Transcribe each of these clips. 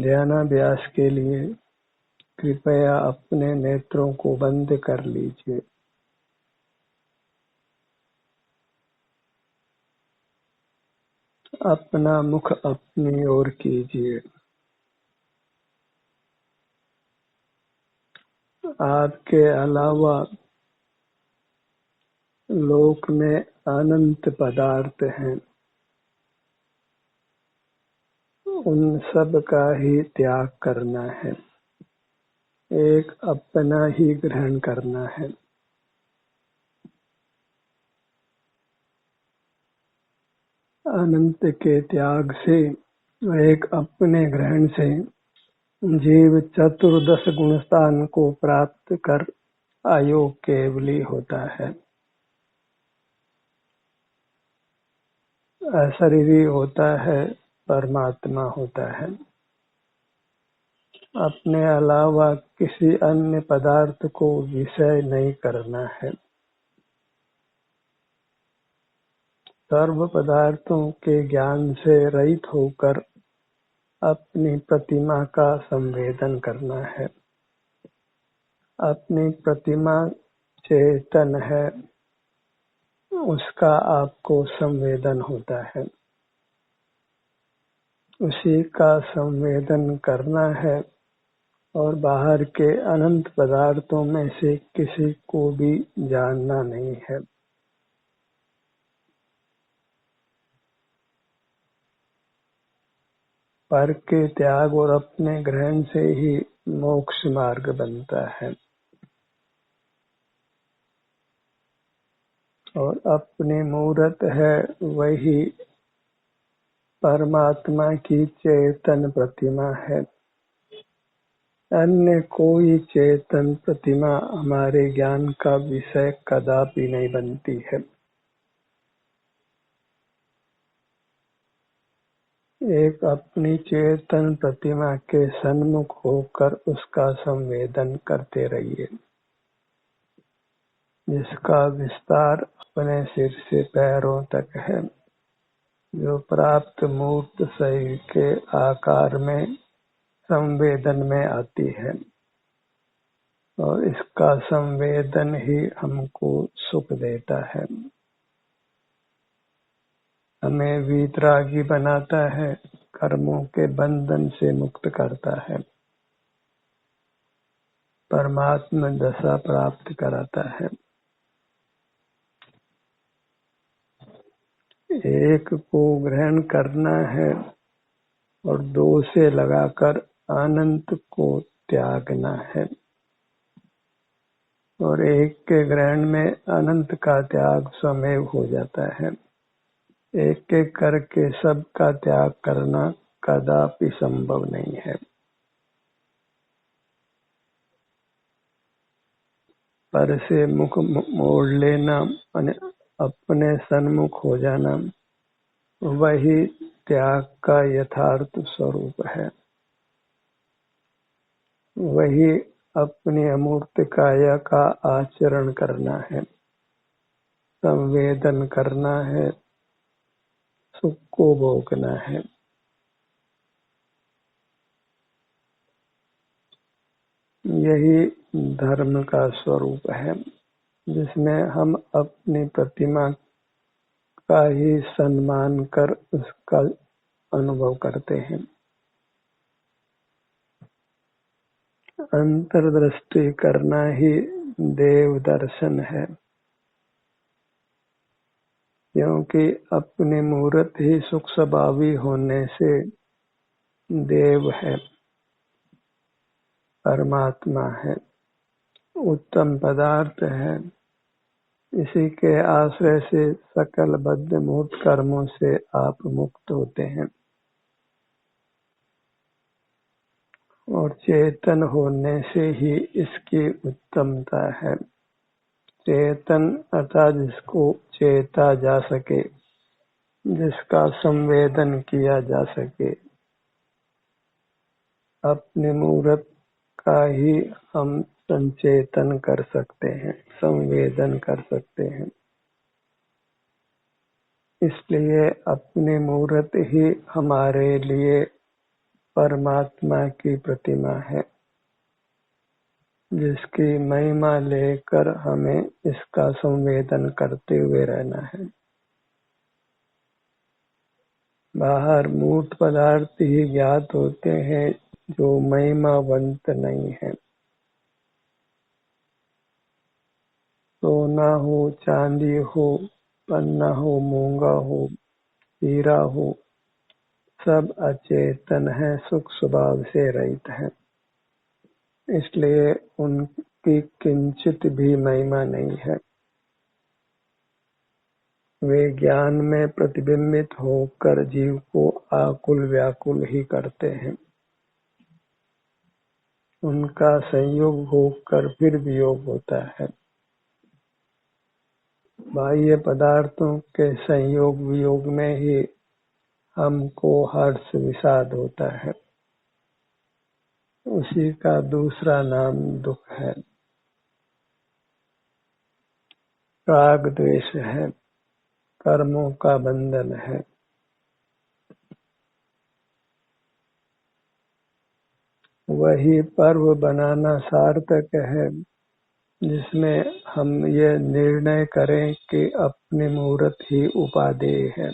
ध्यानाभ्यास के लिए कृपया अपने नेत्रों को बंद कर लीजिए। अपना मुख अपनी ओर कीजिए। आपके अलावा लोक में अनंत पदार्थ हैं, उन सब का ही त्याग करना है, एक अपना ही ग्रहण करना है। अनंत के त्याग से, एक अपने ग्रहण से जीव चतुर्दश गुण स्थान को प्राप्त कर अयोग केवली होता है, अशरीरी होता है, परमात्मा होता है। अपने अलावा किसी अन्य पदार्थ को विषय नहीं करना है। सर्व पदार्थों के ज्ञान से रहित होकर अपनी प्रतिमा का संवेदन करना है। अपनी प्रतिमा चेतन है, उसका आपको संवेदन होता है, उसी का संवेदन करना है और बाहर के अनंत पदार्थों में से किसी को भी जानना नहीं है। पर के त्याग और अपने ग्रहण से ही मोक्ष मार्ग बनता है और अपनी मूरत है वही परमात्मा की चेतन प्रतिमा है। अन्य कोई चेतन प्रतिमा हमारे ज्ञान का विषय कदापि नहीं बनती है। एक अपनी चेतन प्रतिमा के सन्मुख होकर उसका संवेदन करते रहिए, जिसका विस्तार अपने सिर से पैरों तक है, जो प्राप्त मूर्त शरीर के आकार में संवेदन में आती है और इसका संवेदन ही हमको सुख देता है, हमें वीतरागी बनाता है, कर्मों के बंधन से मुक्त करता है, परमात्मा दशा प्राप्त कराता है। एक को ग्रहण करना है और दो से लगाकर अनंत को त्यागना है और एक के ग्रहण में अनंत का त्याग स्वमेव हो जाता है। एक एक करके सबका त्याग करना कदापि संभव नहीं है। पर से मुख मोड़ लेना और अपने सन्मुख हो जाना वही त्याग का यथार्थ स्वरूप है। वही अपनी अमूर्त काया का आचरण करना है, संवेदन करना है, सुख को भोगना है। यही धर्म का स्वरूप है, जिसमें हम अपनी प्रतिमा का ही सम्मान कर उसका अनुभव करते हैं। अंतर्दृष्टि करना ही देव दर्शन है, क्योंकि अपनी मूर्त ही सुख स्वभावी होने से देव है, परमात्मा है, उत्तम पदार्थ है। इसी के आश्रय से सकल बद्ध मूर्त कर्मों से आप मुक्त होते हैं और चेतन होने से ही इसकी उत्तमता है। चेतन अर्थात जिसको चेता जा सके, जिसका संवेदन किया जा सके, अपनी मूर्त का ही हम संचेतन कर सकते हैं, संवेदन कर सकते हैं। इसलिए अपनी मूर्त ही हमारे लिए परमात्मा की प्रतिमा है, जिसकी महिमा लेकर हमें इसका संवेदन करते हुए रहना है। बाहर मूर्त पदार्थ ही ज्ञात होते हैं जो महिमावंत नहीं है। सोना हो, चांदी हो, पन्ना हो, मूंगा हो, हीरा हो, सब अचेतन है, सुख स्वभाव से रहित है, इसलिए उनकी किंचित भी महिमा नहीं है। वे ज्ञान में प्रतिबिंबित होकर जीव को आकुल व्याकुल ही करते हैं। उनका संयोग होकर फिर वियोग होता है। बाह्य पदार्थों के संयोग वियोग में ही हमको हर्ष विषाद होता है। उसी का दूसरा नाम दुख है, राग द्वेष है, कर्मों का बंधन है। वही पर्व बनाना सार्थक है जिसमें हम ये निर्णय करें कि अपनी मूर्त ही उपादेय है,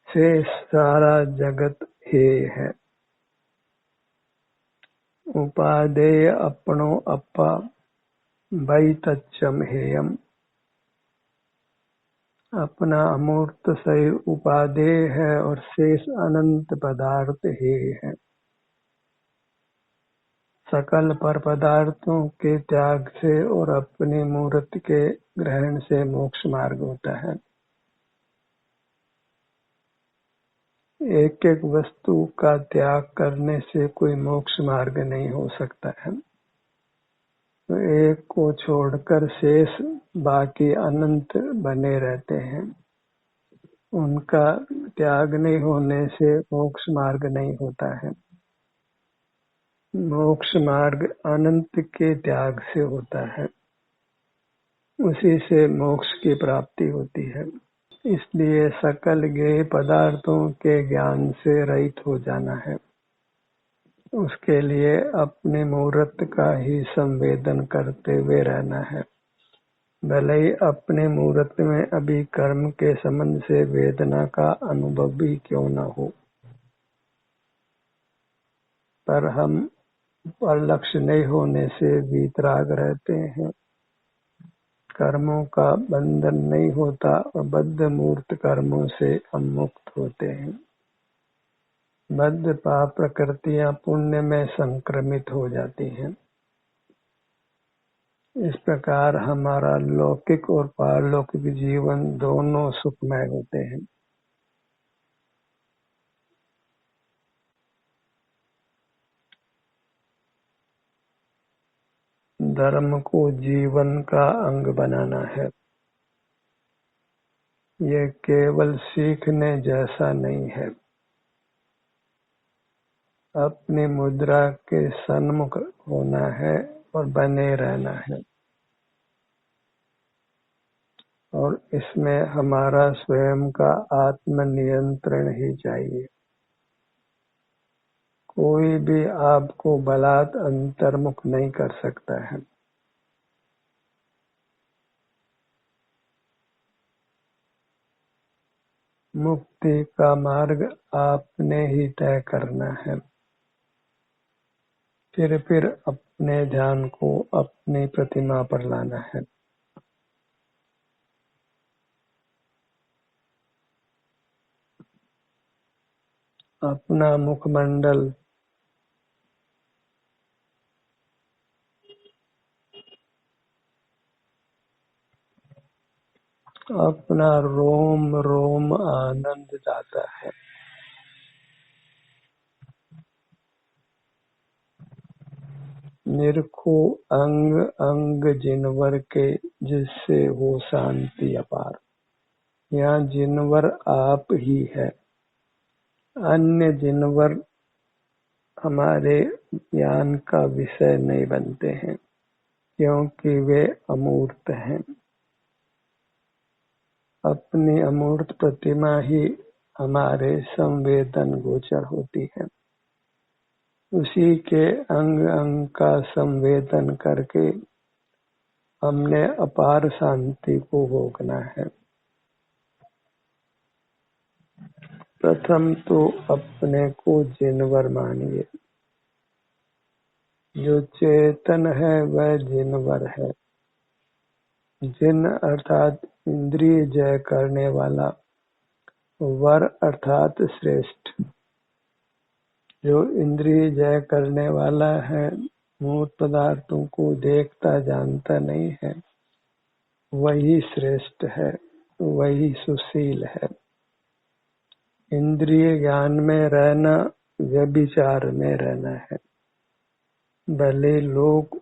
से सारा जगत हेय है। उपादेय अपनो अपा वै तच्चम हेयम। अपना अमूर्त शरीर उपादेय है और शेष अनंत पदार्थ हेय है। सकल पर पदार्थों के त्याग से और अपनी मूर्त के ग्रहण से मोक्ष मार्ग होता है। एक एक वस्तु का त्याग करने से कोई मोक्ष मार्ग नहीं हो सकता है। तो एक को छोड़कर शेष बाकी अनंत बने रहते हैं। उनका त्याग नहीं होने से मोक्ष मार्ग नहीं होता है। मोक्ष मार्ग अनंत के त्याग से होता है, उसी से मोक्ष की प्राप्ति होती है। इसलिए सकल ज्ञेय पदार्थों के ज्ञान से रहित हो जाना है। उसके लिए अपने मूर्त का ही संवेदन करते हुए रहना है। भले ही अपने मूर्त में अभी कर्म के संबंध से वेदना का अनुभव भी क्यों न हो, पर हम पर लक्ष्य नहीं होने से वीतराग रहते हैं। कर्मों का बंधन नहीं होता और बद्ध मूर्त कर्मों से हम मुक्त होते हैं। बद्ध पाप प्रकृतियां पुण्य में संक्रमित हो जाती हैं। इस प्रकार हमारा लौकिक और पारलौकिक जीवन दोनों सुखमय होते हैं। धर्म को जीवन का अंग बनाना है। ये केवल सीखने जैसा नहीं है। अपनी मुद्रा के सन्मुख होना है और बने रहना है, और इसमें हमारा स्वयं का आत्मनियंत्रण ही चाहिए। कोई भी आपको बलात् अंतर्मुख नहीं कर सकता है। मुक्ति का मार्ग आपने ही तय करना है। फिर अपने ध्यान को अपनी प्रतिमा पर लाना है। अपना मुखमंडल अपना रोम रोम आनंद दाता है। निरखो अंग अंग जिनवर के, जिससे हो शांति अपार। यहाँ जिनवर आप ही है। अन्य जिनवर हमारे ज्ञान का विषय नहीं बनते हैं, क्योंकि वे अमूर्त हैं। अपनी अमूर्त प्रतिमा ही हमारे संवेदन गोचर होती है। उसी के अंग अंग का संवेदन करके हमने अपार शांति को भोगना है। प्रथम तो अपने को जिनवर मानिए। जो चेतन है वह जिनवर है। जिन अर्थात इंद्रिय जय करने वाला, वर अर्थात श्रेष्ठ। जो इंद्रिय जय करने वाला है, मूर्त पदार्थों को देखता जानता नहीं है, वही श्रेष्ठ है, वही सुशील है। इंद्रिय ज्ञान में रहना व्यभिचार में रहना है। भले लोक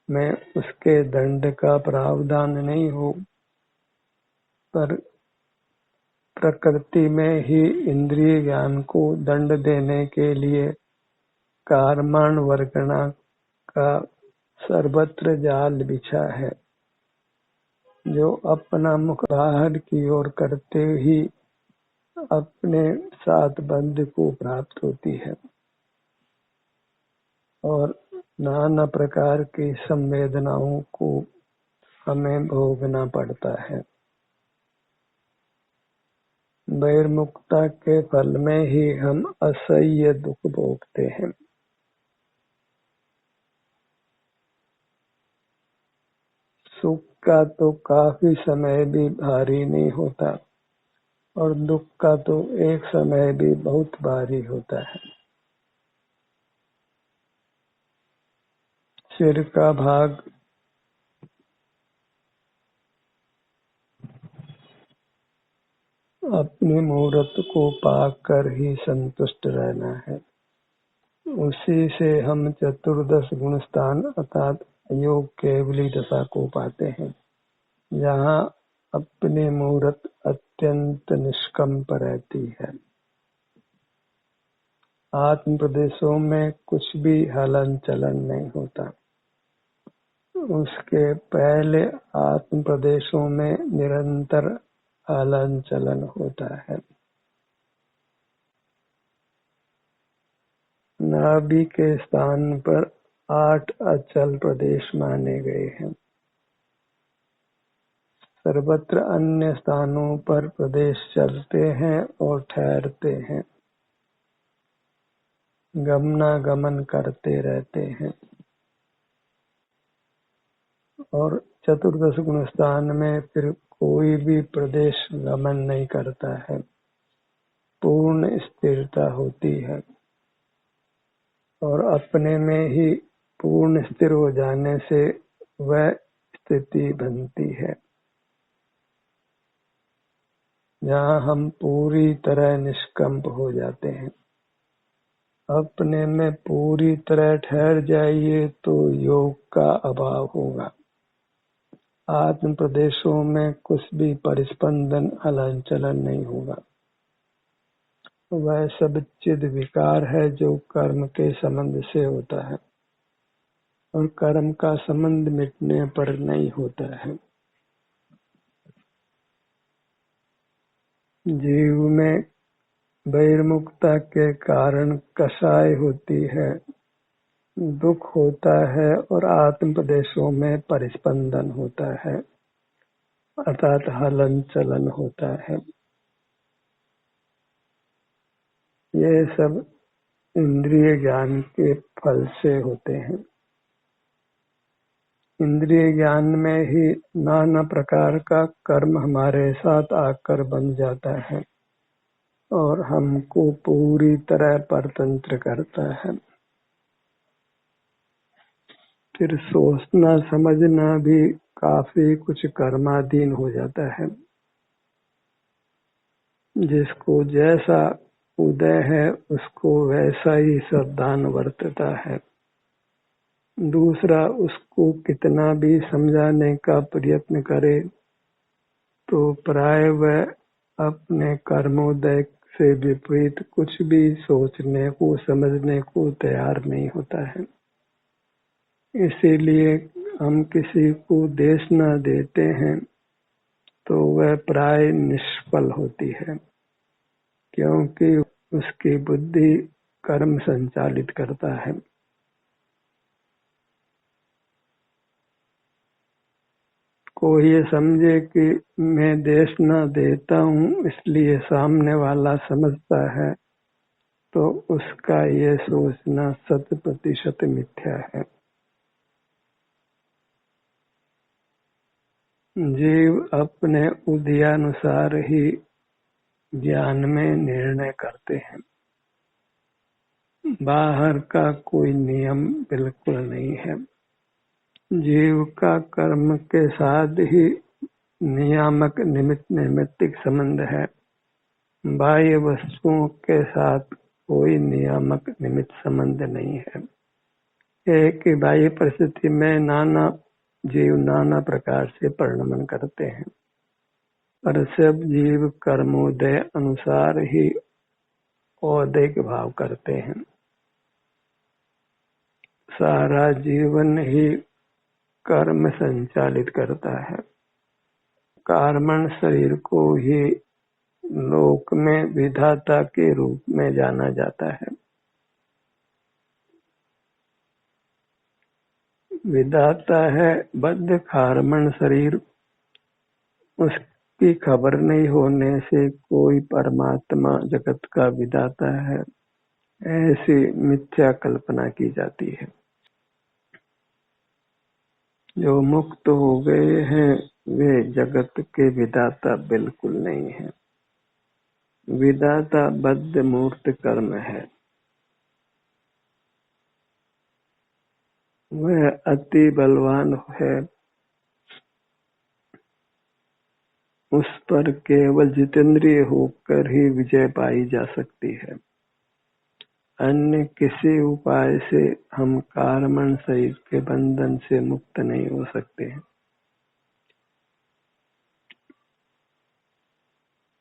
में उसके दंड का प्रावधान नहीं हो, पर प्रकृति में ही इंद्रिय ज्ञान को दंड देने के लिए कर्मण वर्गणा का सर्वत्र जाल बिछा है। जो अपना मुख बाहर की ओर करते ही अपने साथ बंध को प्राप्त होती है और नाना प्रकार की संवेदनाओं को हमें भोगना पड़ता है। बहिर्मुखता के फल में ही हम असह्य दुख भोगते हैं। सुख का तो काफी समय भी भारी नहीं होता और दुख का तो एक समय भी बहुत भारी होता है। सिर का भाग अपने मुहूर्त को पाकर ही संतुष्ट रहना है। उसी से हम चतुर्दश गुण स्थान अर्थात योग केवली दशा को पाते हैं, जहाँ अपने मुहूर्त अत्यंत निष्कंप रहती है। आत्म प्रदेशों में कुछ भी हलन चलन नहीं होता। उसके पहले आत्म प्रदेशों में निरंतर हलन चलन होता है। नाभि के स्थान पर 8 अचल प्रदेश माने गए हैं। सर्वत्र अन्य स्थानों पर प्रदेश चलते हैं और ठहरते हैं, गमनागमन करते रहते हैं। और चतुर्दश गुण स्थान में फिर कोई भी प्रदेश गमन नहीं करता है, पूर्ण स्थिरता होती है और अपने में ही पूर्ण स्थिर हो जाने से वह स्थिति बनती है जहाँ हम पूरी तरह निष्कंप हो जाते हैं। अपने में पूरी तरह ठहर जाइए तो योग का अभाव होगा। आत्म प्रदेशों में कुछ भी परिस्पंदन हलन चलन नहीं होगा। वह सब चिद विकार है जो कर्म के संबंध से होता है और कर्म का संबंध मिटने पर नहीं होता है। जीव में बहिर्मुखता के कारण कषाय होती है, दुख होता है और आत्म प्रदेशों में परिस्पंदन होता है अर्थात हलन चलन होता है। ये सब इंद्रिय ज्ञान के फल से होते हैं। इंद्रिय ज्ञान में ही नाना प्रकार का कर्म हमारे साथ आकर बन जाता है और हमको पूरी तरह परतंत्र करता है। फिर सोचना समझना भी काफी कुछ कर्माधीन हो जाता है। जिसको जैसा उदय है उसको वैसा ही सावधान वर्तता है। दूसरा उसको कितना भी समझाने का प्रयत्न करे तो प्राय वह अपने कर्मोदय से विपरीत कुछ भी सोचने को समझने को तैयार नहीं होता है। इसीलिए हम किसी को देश न देते हैं तो वह प्राय निष्फल होती है, क्योंकि उसकी बुद्धि कर्म संचालित करता है। कोई ये समझे कि मैं देशना देता हूँ इसलिए सामने वाला समझता है, तो उसका ये सोचना 100% मिथ्या है। जीव अपने उदयानुसार ही ज्ञान में निर्णय करते हैं। बाहर का कोई नियम बिल्कुल नहीं है। जीव का कर्म के साथ ही नियामक निमित्त नैमित्तिक संबंध है। बाह्य वस्तुओं के साथ कोई नियामक निमित्त संबंध नहीं है। एक ही बाह्य परिस्थिति में नाना जीव नाना प्रकार से परिणमन करते हैं, पर सब जीव कर्मोदय अनुसार ही औदैक भाव करते हैं। सारा जीवन ही कर्म संचालित करता है। कर्मण शरीर को ही लोक में विधाता के रूप में जाना जाता है। विधाता है बद्ध कर्मण शरीर, उसकी खबर नहीं होने से कोई परमात्मा जगत का विधाता है, ऐसी मिथ्या कल्पना की जाती है। जो मुक्त हो गए हैं वे जगत के विधाता बिल्कुल नहीं है। विधाता बद्ध मूर्त कर्म है। वह अति बलवान है। उस पर केवल जितेंद्रिय होकर ही विजय पाई जा सकती है। अन्य किसी उपाय से हम कर्मण शरीर के बंधन से मुक्त नहीं हो सकते हैं।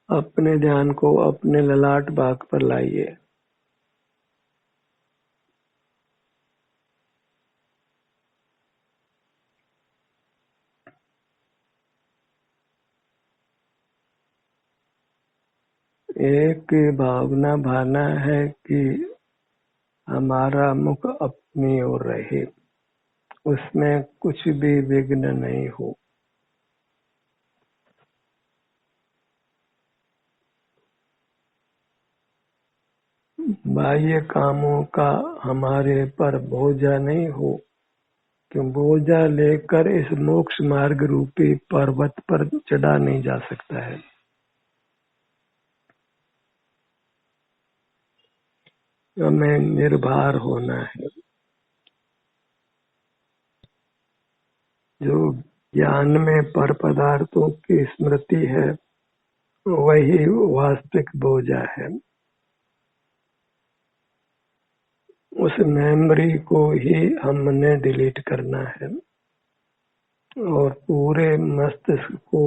अपने ध्यान को अपने ललाट बाग पर लाइए। एक भावना भाना है कि हमारा मुख अपनी ओर रहे, उसमें कुछ भी विघ्न नहीं हो। बाह्य कामों का हमारे पर बोझा नहीं हो, क्यों बोझा लेकर इस मोक्ष मार्ग रूपी पर्वत पर चढ़ा नहीं जा सकता है। हमें निर्भर होना है। जो ज्ञान में पर पदार्थों की स्मृति है वही वास्तविक बोझा है। उस मेमोरी को ही हमने डिलीट करना है और पूरे मस्तिष्क को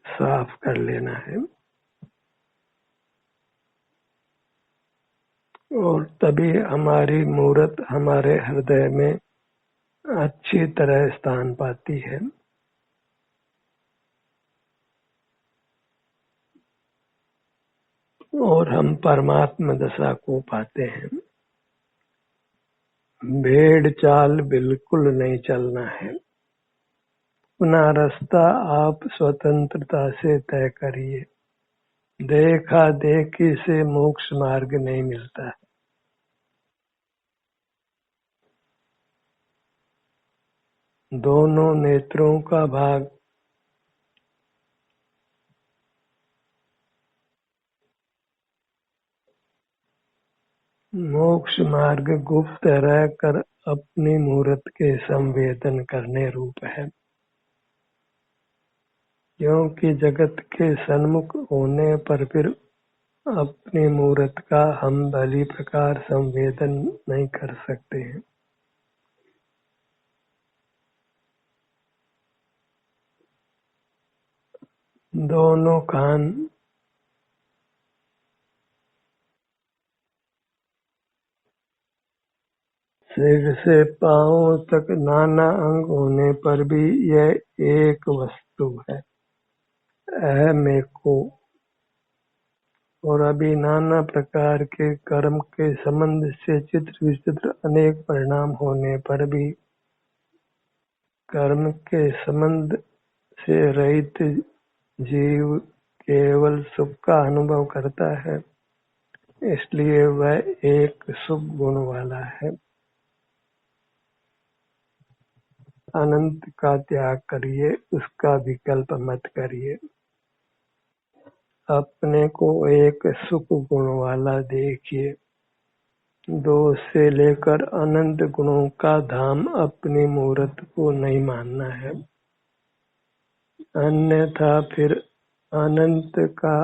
साफ कर लेना है, और तभी हमारी मूर्त हमारे हृदय में अच्छी तरह स्थान पाती है। और हम परमात्मा दशा को पाते हैं। भेड़ चाल बिल्कुल नहीं चलना है। अपना रास्ता आप स्वतंत्रता से तय करिए। देखा देखी से मोक्ष मार्ग नहीं मिलता है। दोनों नेत्रों का भाग मोक्ष मार्ग गुप्त रहकर अपनी मूर्त के संवेदन करने रूप है, क्योंकि जगत के सन्मुख होने पर फिर अपनी मूर्त का हम भली प्रकार संवेदन नहीं कर सकते हैं। दोनों कान सिर से पांव तक नाना अंग होने पर भी यह एक वस्तु है। अहम एको और अभी नाना प्रकार के कर्म के संबंध से चित्र विचित्र अनेक परिणाम होने पर भी कर्म के संबंध से रहित जीव केवल सुख का अनुभव करता है, इसलिए वह एक सुख गुण वाला है। अनंत का त्याग करिए, उसका विकल्प मत करिए। अपने को एक सुख गुण वाला देखिए। 2 से लेकर अनंत गुणों का धाम अपनी मूर्त को नहीं मानना है, अन्यथा फिर अनंत का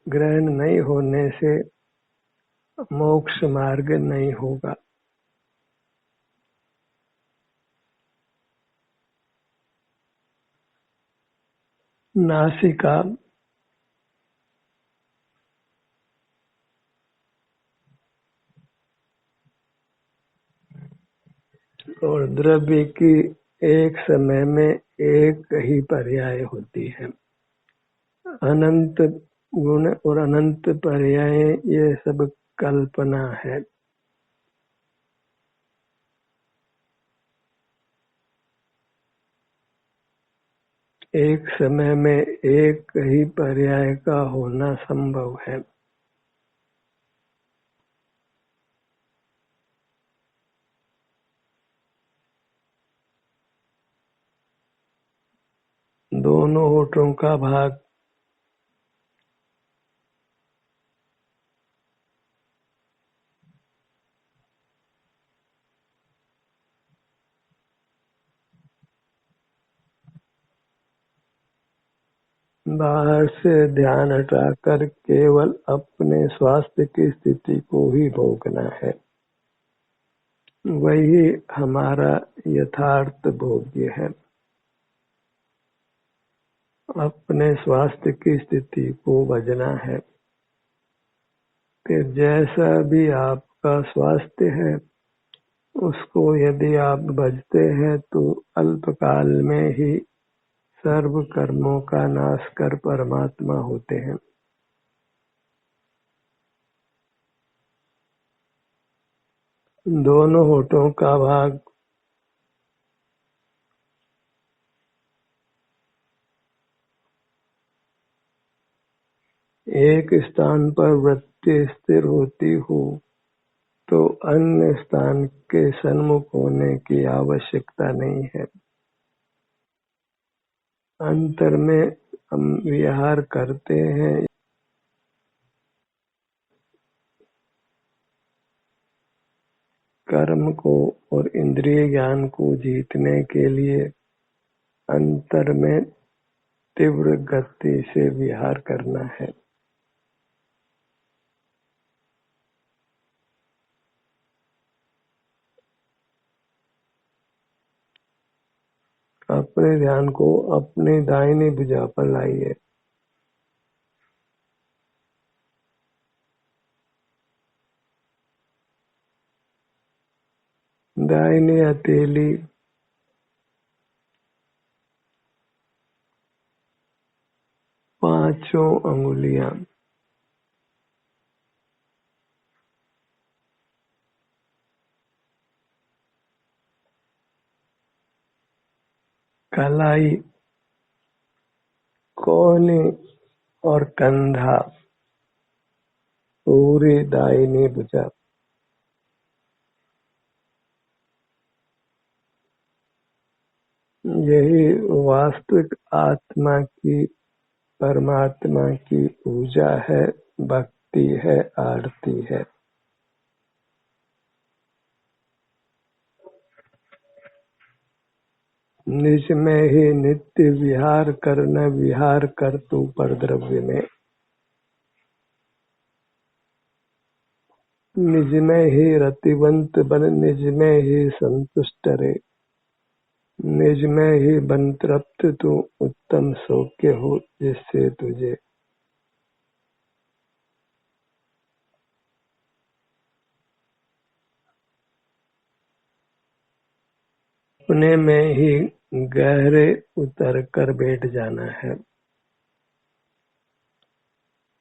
ग्रहण नहीं होने से मोक्ष मार्ग नहीं होगा। नासिका और द्रव्य की एक समय में एक ही पर्याय होती है। अनंत गुण और अनंत पर्याय ये सब कल्पना है। एक समय में एक ही पर्याय का होना संभव है। दोनों होठों का भाग बाहर से ध्यान हटाकर केवल अपने स्वास्थ्य की स्थिति को ही भोगना है, वही हमारा यथार्थ भोग्य है। अपने स्वास्थ्य की स्थिति को भजना है कि जैसा भी आपका स्वास्थ्य है उसको यदि आप भजते हैं तो अल्पकाल में ही सर्व कर्मों का नाश कर परमात्मा होते हैं। दोनों होठों का भाग एक स्थान पर वृत्ति स्थिर होती हो तो अन्य स्थान के सन्मुख होने की आवश्यकता नहीं है। अंतर में हम विहार करते हैं। कर्म को और इंद्रिय ज्ञान को जीतने के लिए अंतर में तीव्र गति से विहार करना है। अपने ध्यान को अपनी दाहिनी भुजा पर लाइए। दाहिनी हथेली पांचों अंगुलियां कलाई, कोहनी और कंधा पूरी दाहिनी भुजा। यही वास्तविक आत्मा की परमात्मा की पूजा है, भक्ति है, आरती है। निज में ही नित्य विहार करना, विहार कर तू पर द्रव्य में। निज में ही रतिवंत बन, निज में ही संतुष्ट रे, निज में ही बन तृप्त तू, उत्तम सौख्य हो जिससे तुझे। अपने में ही गहरे उतर कर बैठ जाना है।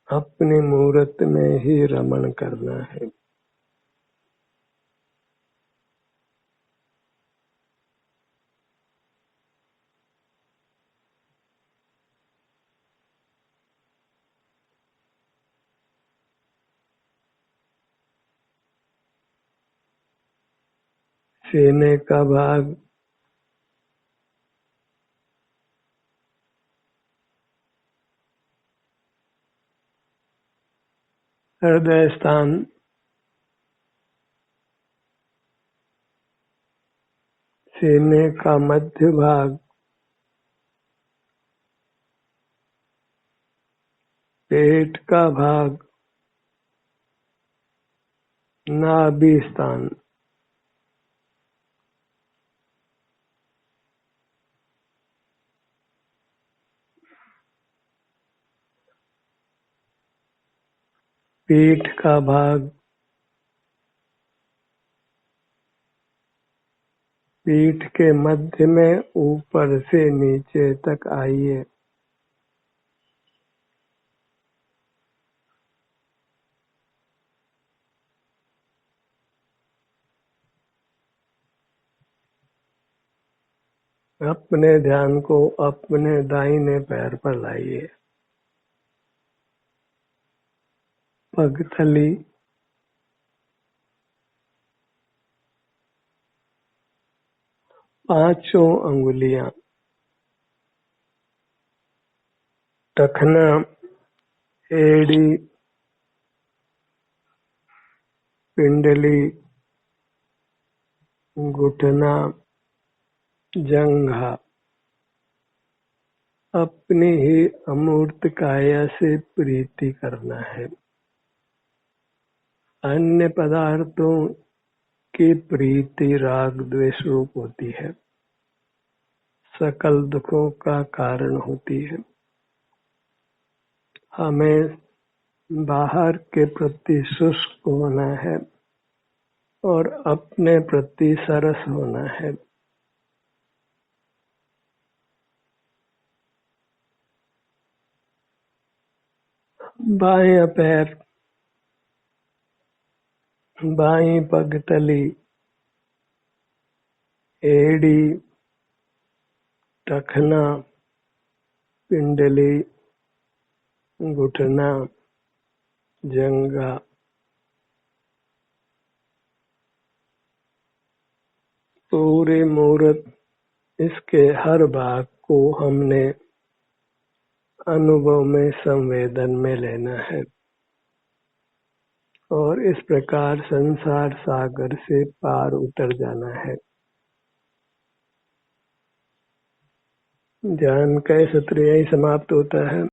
अपने मूर्त में ही रमण करना है। सीने का भाग, हृदय स्थान, सीने का मध्य भाग, पेट का भाग, नाभि स्थान, पीठ का भाग, पीठ के मध्य में ऊपर से नीचे तक आइए। अपने ध्यान को अपने दाहिने पैर पर लाइए। पगथली, पांचों अंगुलियां, टखना, एड़ी, पिंडली, घुटना, जंघा अपनी ही अमूर्त काया से प्रीति करना है। अन्य पदार्थों की प्रीति राग द्वेष रूप होती है, सकल दुखों का कारण होती है। हमें बाहर के प्रति शुष्क होना है और अपने प्रति सरस होना है। बायां पैर, बाईं पगतली, एड़ी, टखना, पिंडली, घुटना, जंघा पूरे मूर्त, इसके हर भाग को हमने अनुभव में संवेदन में लेना है और इस प्रकार संसार सागर से पार उतर जाना है। ध्यान का सत्र यही समाप्त होता है।